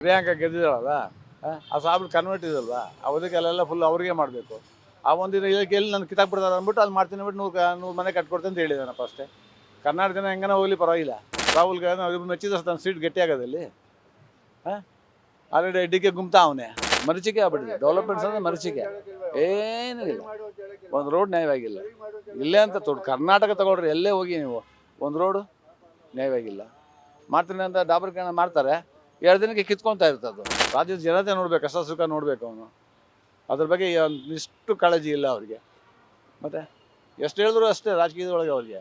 ಪ್ರಿಯಾಂಕಾ ಗೆದ್ದಿದ್ದಾಳಲ್ಲ, ಆ ಸಾಬ್ರು convert ಇದಲ್ವಾ, ಅವದಕ್ಕೆಲ್ಲ full ಅವ್ರಿಗೆ ಮಾಡಬೇಕು. ಆ ಒಂದಿನ ಇದಕ್ಕೆ ಎಲ್ಲಿ ನಾನು ಕಿತ್ತಾಕ್ಬಿಡ್ತಾರೆ ಅಂದ್ಬಿಟ್ಟು ಅಲ್ಲಿ ಮಾಡ್ತೀನಿ ಬಿಟ್ಟು 100 ಮನೆ ಕಟ್ಕೊಡ್ತೀನಿ ಅಂತ ಹೇಳಿದ್ದಾನಪ್ಪ ಅಷ್ಟೇ. ಕರ್ನಾಟಕ ಜನ ಹೆಂಗನ ಹೋಗ್ಲಿ ಪರವಾಗಿಲ್ಲ. ರಾಹುಲ್ ಗಾಂಧಿ ಅವ್ರು ಮೆಚ್ಚಿದ ತನ್ನ ಸೀಟ್ ಗಟ್ಟಿ ಆಗೋದಲ್ಲಿ. ಆಲ್ರೆಡಿ ಡಿಕ್ಕೆ ಗುಮ್ತಾ ಅವನೇ ಮರೀಚಿಕೆ ಆಗ್ಬಿಟ್ಟಿದೆ. ಡೆವಲಪ್ಮೆಂಟ್ಸ್ ಅಂದರೆ ಮರೀಚಿಕೆ, ಏನೂ ಇಲ್ಲ. ಒಂದು ರೋಡ್ ನ್ಯಾಯವಾಗಿಲ್ಲ ಇಲ್ಲೇ ಅಂತ ಕರ್ನಾಟಕ ತಗೊಳ್ರಿ, ಎಲ್ಲೇ ಹೋಗಿ ನೀವು ಒಂದು ರೋಡು ನ್ಯಾಯವಾಗಿಲ್ಲ. ಮಾಡ್ತೀನಿ ಅಂತ ಡಾಬರ್ಕರಣ ಮಾಡ್ತಾರೆ, 2 ದಿನಕ್ಕೆ ಕಿತ್ಕೊತಾ ಇರ್ತದ್ದು. ರಾಜ್ಯದ ಜನತೆ ನೋಡ್ಬೇಕು, ಕಷ್ಟ ಸುಖ ನೋಡಬೇಕು ಅವನು. ಅದ್ರ ಬಗ್ಗೆ ಇಷ್ಟು ಕಾಳಜಿ ಇಲ್ಲ ಅವ್ರಿಗೆ. ಮತ್ತೆ ಎಷ್ಟು ಹೇಳಿದ್ರು ಅಷ್ಟೇ ರಾಜಕೀಯದೊಳಗೆ ಅವ್ರಿಗೆ.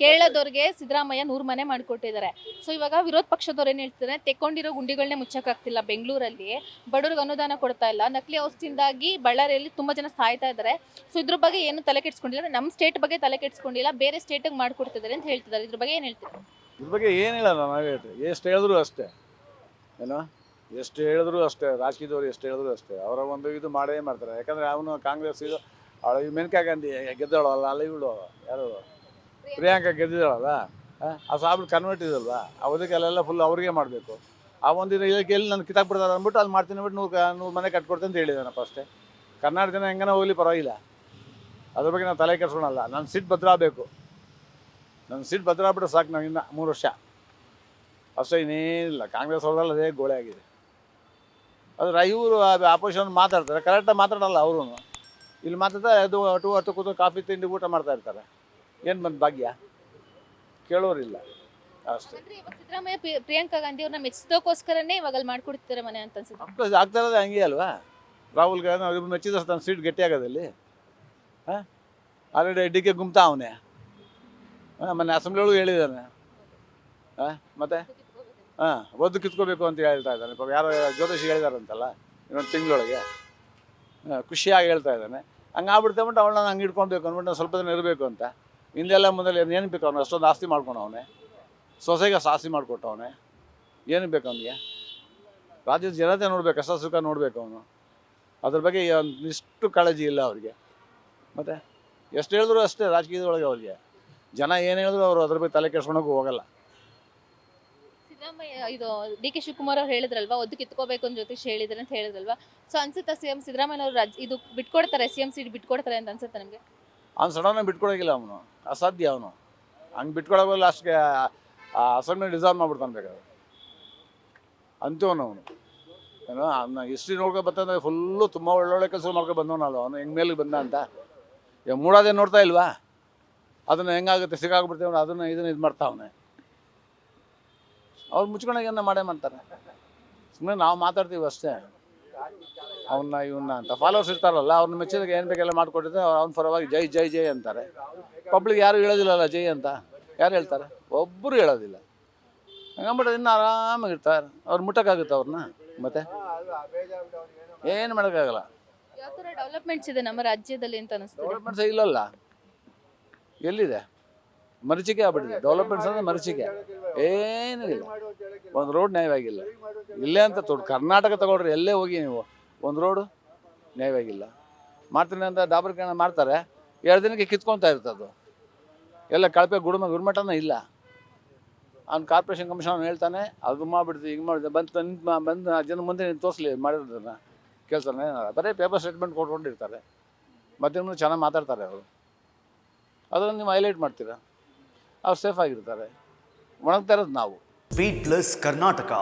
ಕೇರಳದವ್ರಿಗೆ ಸಿದ್ದರಾಮಯ್ಯ 100 ಮನೆ ಮಾಡಿಕೊಟ್ಟಿದ್ದಾರೆ. ಸೊ ಇವಾಗ ವಿರೋಧ ಪಕ್ಷದವ್ರು ಏನು ಹೇಳ್ತಾರೆ, ತೆಕ್ಕೊಂಡಿರೋ ಗುಂಡಿಗಳನ್ನೇ ಮುಚ್ಚಕ್ಕಾಗ್ತಿಲ್ಲ. ಬೆಂಗಳೂರಲ್ಲಿ ಬಡವ್ರಿಗೆ ಅನುದಾನ ಕೊಡ್ತಾ ಇಲ್ಲ, ನಕಲಿ ಔಷಧಿಯಿಂದಾಗಿ ಬಳ್ಳಾರಿಯಲ್ಲಿ ತುಂಬಾ ಜನ ಸಾಯ್ತಾ ಇದ್ದಾರೆ. ಸೊ ಇದ್ರ ಬಗ್ಗೆ ಏನು ತಲೆ ಕೆಡ್ಸ್ಕೊಂಡಿಲ್ಲ, ನಮ್ಮ ಸ್ಟೇಟ್ ಬಗ್ಗೆ ತಲೆ ಕೆಡ್ಸ್ಕೊಂಡಿಲ್ಲ, ಬೇರೆ ಸ್ಟೇಟಿಗೆ ಮಾಡ್ಕೊಡ್ತಿದ್ದಾರೆ ಅಂತ ಹೇಳ್ತಿದ್ದಾರೆ. ಇದ್ರ ಬಗ್ಗೆ ಏನು ಹೇಳ್ತೀರಾ? ಇದ್ರ ಬಗ್ಗೆ ಏನಿಲ್ಲ, ನಾವೇ ಹೇಳ್ತೀವಿ. ಎಷ್ಟು ಹೇಳಿದ್ರು ಅಷ್ಟೇ, ಏನೋ ಎಷ್ಟು ಹೇಳಿದ್ರು ಅಷ್ಟೇ, ರಾಜಕೀಯದವ್ರು ಎಷ್ಟು ಹೇಳಿದ್ರು ಅಷ್ಟೇ. ಅವರ ಒಂದು ಇದು ಮಾಡೇ ಮಾಡ್ತಾರೆ. ಯಾಕಂದರೆ ಅವನು ಕಾಂಗ್ರೆಸ್ ಇದು ಮೇನಕಾ ಗಾಂಧಿ ಗೆದ್ದಾಳಲ್ಲ, ಅಲ್ಲ ಇವಳು ಯಾರು ಪ್ರಿಯಾಂಕಾ ಗೆದ್ದಿದ್ದಾಳಲ್ಲ, ಆ ಸಾಬ್ರು ಕನ್ವರ್ಟ್ ಇದಲ್ವಾ, ಅವದಕ್ಕೆಲ್ಲ ಫುಲ್ ಅವ್ರಿಗೆ ಮಾಡಬೇಕು. ಆ ಒಂದಿನ ಇದಕ್ಕೆ ಎಲ್ಲಿ ನಾನು ಕಿತ್ತಾಕ್ಬಿಡ್ತಾರೆ ಅಂದ್ಬಿಟ್ಟು ಅಲ್ಲಿ ಮಾಡ್ತೀನಿ ಬಿಟ್ಟು 100 ಮನೆ ಕಟ್ಕೊಡ್ತೀನಿ ಅಂತ ಹೇಳಿದ್ದಾನಪ್ಪ ಅಷ್ಟೇ. ಕರ್ನಾಟಕ ಜನ ಹೆಂಗನ ಹೋಗ್ಲಿ ಪರವಾಗಿಲ್ಲ. ಅದ್ರ ಬಗ್ಗೆ ನಾವು ತಲೆ ಕೆಡ್ಸ್ಕೊಳಲ್ಲ. ನನ್ನ ಸೀಟ್ ಭದ್ರಾಗಬೇಕು, ನನ್ನ ಸೀಟ್ ಭದ್ರಾಗ್ಬಿಟ್ರೆ ಸಾಕು. ನಾವು ಇನ್ನು 3 ವರ್ಷ ಅಷ್ಟೇ, ಇನ್ನೇನಿಲ್ಲ. ಕಾಂಗ್ರೆಸ್ ಅವ್ರದಲ್ಲ ಅದೇ ಗೋಳೆ ಆಗಿದೆ. ಆದರೆ ಇವರು ಆಪೋಸಿಷನ್ ಮಾತಾಡ್ತಾರೆ, ಕರೆಕ್ಟಾಗಿ ಮಾತಾಡಲ್ಲ ಅವರು. ಇಲ್ಲಿ ಮಾತಾಡ್ತಾ ಅದು ಹೊತ್ತು ಕೂತು ಕಾಫಿ ತಿಂಡಿ ಊಟ ಮಾಡ್ತಾ ಇರ್ತಾರೆ. ಏನು ಬಂದು ಭಾಗ್ಯ ಕೇಳೋರಿಲ್ಲ ಅಷ್ಟೇ. ಸಿದ್ದರಾಮಯ್ಯ ಪ್ರಿಯಾಂಕಾ ಗಾಂಧಿ ಅವ್ರನ್ನ ಮೆಚ್ಚಿದಕ್ಕೋಸ್ಕರನೇ ಇವಾಗ ಅಲ್ಲಿ ಮಾಡ್ಕೊಡ್ತಿದ್ದಾರೆ ಮನೆ ಅಂತ ಅನ್ಸುತ್ತೆ. ಆಗ್ತಾ ಇರೋದೇ ಹಂಗೆ ಅಲ್ವಾ. ರಾಹುಲ್ ಗಾಂಧಿ ಅವ್ರು ಮೆಚ್ಚಿದ ತನ್ನ ಸೀಟ್ ಗಟ್ಟಿ ಆಗೋದಲ್ಲಿ. ಆಲ್ರೆಡಿ ಡಿಕ್ಕೆ ಗುಮ್ತಾ ಅವನೇ ಮೊನ್ನೆ ಅಸೆಂಬ್ಲಿ ಒಳಗೆ ಹೇಳಿದ್ದಾನೆ. ಮತ್ತೆ ಒದ್ದು ಕಿತ್ಕೋಬೇಕು ಅಂತ ಹೇಳ್ತಾ ಇದ್ದಾನೆ. ಪಾಪ ಯಾರೋ ಜ್ಯೋತಿಷಿ ಹೇಳಿದಾರಂತಲ್ಲ ಇನ್ನೊಂದು ತಿಂಗಳೊಳಗೆ. ಖುಷಿಯಾಗಿ ಹೇಳ್ತಾ ಇದ್ದಾನೆ. ಹಂಗೆ ಆಗ್ಬಿಡ್ತಾ ಬಿಟ್ಟು ಅವಳನ್ನ ಹಂಗೆ ಇಟ್ಕೊಳ್ಬೇಕು ಅಂದ್ಬಿಟ್ಟು ನಾವು ಸ್ವಲ್ಪ ದಿನ ಇರಬೇಕು ಅಂತ. ಹಿಂದೆಲ್ಲ ಮೊದಲು ಏನು ಬೇಕು ಅವನು, ಅಷ್ಟೊಂದು ಆಸ್ತಿ ಮಾಡ್ಕೊಂಡವನೆ, ಸೊಸೆಗೆ ಆಸ್ತಿ ಮಾಡಿಕೊಟ್ಟವನೆ. ಏನು ಬೇಕು ಅವನಿಗೆ? ರಾಜ್ಯದ ಜನತೆ ನೋಡ್ಬೇಕು, ಕಷ್ಟ ಸುಖ ನೋಡಬೇಕು ಅವನು. ಅದ್ರ ಬಗ್ಗೆ ಇಷ್ಟು ಕಾಳಜಿ ಇಲ್ಲ ಅವ್ರಿಗೆ. ಮತ್ತು ಎಷ್ಟು ಹೇಳಿದ್ರು ಅಷ್ಟೇ ರಾಜಕೀಯದೊಳಗೆ ಅವ್ರಿಗೆ. ಜನ ಏನು ಹೇಳಿದ್ರು ಅವರು ಅದ್ರ ಬಗ್ಗೆ ತಲೆ ಕೆಡ್ಸ್ಕೊಳಕ್ಕೆ ಹೋಗಲ್ಲ. ಸಿದ್ದರಾಮಯ್ಯ ಇದು ಡಿ.ಕೆ. ಶಿವಕುಮಾರ್ ಅವ್ರು ಹೇಳಿದ್ರಲ್ವಾ, ಒದ್ದು ಕಿತ್ಕೋಬೇಕು ಅಂತ ಜ್ಯೋತಿಷ್ ಹೇಳಿದ್ರೆ ಅಂತ ಹೇಳಿದ್ರಲ್ವಾ. ಸೊ ಅನ್ಸುತ್ತಾ ಸಿಎಂ ಸಿದ್ದರಾಮಯ್ಯ ಅವರು ಇದು ಬಿಟ್ಕೊಡ್ತಾರೆ, ಸಿಎಂ ಸೀಟ್ ಬಿಟ್ಕೊಡ್ತಾರೆ ಅಂತ ಅನ್ಸುತ್ತೆ ನಮಗೆ? ಅವ್ನು ಸಡನ್ನಾಗಿ ಬಿಟ್ಕೊಡೋಗಿಲ್ಲ, ಅವನು ಅಸಾಧ್ಯ. ಅವನು ಹಂಗೆ ಬಿಟ್ಕೊಡೋಲ್ಲ. ಅಷ್ಟಕ್ಕೆ ಅಸೆಂಬ್ಲಿ ಡಿಸಾಲ್ವ್ ಮಾಡ್ಬಿಡ್ತಾನೆ ಬೇಕಾದ್ರೆ. ಅಂತೀವನು ಅವನು. ಏನೋ ಅವನ್ನ ಹಿಸ್ಟ್ರಿ ನೋಡ್ಕೊಂಡು ಬರ್ತಂದ್ರೆ ಫುಲ್ಲು ತುಂಬ ಒಳ್ಳೊಳ್ಳೆ ಕೆಲಸ ಮಾಡ್ಕೊಂಡು ಬಂದವನಲ್ಲ ಅವನು. ಹೆಂಗೆ ಮೇಲೆ ಬಂದ ಅಂತ ಈಗ ಮೂಡೋದೇ ನೋಡ್ತಾ ಇಲ್ವಾ? ಅದನ್ನು ಹೆಂಗಾಗುತ್ತೆ ಸಿಕ್ಕಾಗ್ಬಿಡ್ತೀವಿ, ಅದನ್ನು ಇದನ್ನು ಇದು ಮಾಡ್ತಾವನೆ. ಅವ್ರು ಮುಚ್ಕೊಂಡಾಗ ಮಾಡೇ ಮಾಡ್ತಾರೆ. ಸುಮ್ಮನೆ ನಾವು ಮಾತಾಡ್ತೀವಿ ಅಷ್ಟೇ. ಅವನ್ನ ಇವನ್ನ ಅಂತ ಫಾಲೋವರ್ಸ್ ಇರ್ತಾರಲ್ಲ, ಅವ್ರನ್ನ ಮೆಚ್ಚಿದಾಗ ಏನು ಬೇಕೆಲ್ಲ ಮಾಡಿಕೊಟ್ಟಿದ್ರೆ ಅವ್ನ ಪರವಾಗಿ ಜೈ ಜೈ ಜೈ ಅಂತಾರೆ. ಪಬ್ಲಿಕ್ ಯಾರು ಹೇಳೋದಿಲ್ಲಲ್ಲ ಜೈ ಅಂತ. ಯಾರು ಹೇಳ್ತಾರೆ? ಒಬ್ಬರು ಹೇಳೋದಿಲ್ಲ. ಹಂಗಂಬಿಟ್ಟು ಇನ್ನೂ ಆರಾಮಾಗಿರ್ತಾರೆ. ಅವ್ರು ಮುಟ್ಟಕ್ಕಾಗುತ್ತೆ ಅವ್ರನ್ನ? ಮತ್ತೆ ಏನು ಮಾಡೋಕ್ಕಾಗಲ್ಲ. ಯಾವ ಥರ ಡೆವಲಪ್ಮೆಂಟ್ಸ್ ಇದೆ ನಮ್ಮ ರಾಜ್ಯದಲ್ಲಿ ಅಂತ ಅನಿಸ್ತದೆ? ಡೆವಲಪ್ಮೆಂಟ್ಸ್ ಇಲ್ಲಲ್ಲ, ಎಲ್ಲಿದೆ? ಮರೀಚಿಕೆ ಆಗ್ಬಿಟ್ಟಿದೆ. ಡೆವಲಪ್ಮೆಂಟ್ಸ್ ಅಂದರೆ ಮರೀಚಿಕೆ, ಏನೂ ಇಲ್ಲ. ಒಂದು ರೋಡ್ ನ್ಯಾಯವಾಗಿಲ್ಲ ಇಲ್ಲೇ ಅಂತ ಕರ್ನಾಟಕ ತಗೊಳ್ರಿ, ಎಲ್ಲೇ ಹೋಗಿ ನೀವು ಒಂದು ರೋಡು ನ್ಯಾಯವಾಗಿಲ್ಲ. ಮಾಡ್ತೀನಿ ಅಂತ ಡಾಬರ್ಕರಣ ಮಾಡ್ತಾರೆ, 2 ದಿನಕ್ಕೆ ಕಿತ್ಕೊತಾ ಇರ್ತದ್ದು. ಎಲ್ಲ ಕಳಪೆ ಗುರುಮಟ್ಟನೇ ಇಲ್ಲ. ಅವ್ನು ಕಾರ್ಪೊರೇಷನ್ ಕಮಿಷನ್ ಹೇಳ್ತಾನೆ, ಅದು ಮಾಡಿಬಿಡ್ತೀವಿ, ಹಿಂಗೆ ಮಾಡಿದೆ ಬಂದು ಜನ ಮುಂದೆ ತೋರಿಸ್ಲಿ ಮಾಡಿರೋದನ್ನು ಕೆಲಸನೇ. ಬರೀ ಪೇಪರ್ ಸ್ಟೇಟ್ಮೆಂಟ್ ಕೊಟ್ಕೊಂಡಿರ್ತಾರೆ. ಮಧ್ಯಮ ಚೆನ್ನಾಗಿ ಮಾತಾಡ್ತಾರೆ ಅವರು. ಅದನ್ನು ನೀವು ಹೈಲೈಟ್ ಮಾಡ್ತೀರಾ, ಅವ್ರು ಸೇಫ್ ಆಗಿರ್ತಾರೆ. ಒಣಗ್ತಾ ಇರೋದು ನಾವು. Beat plus Karnataka.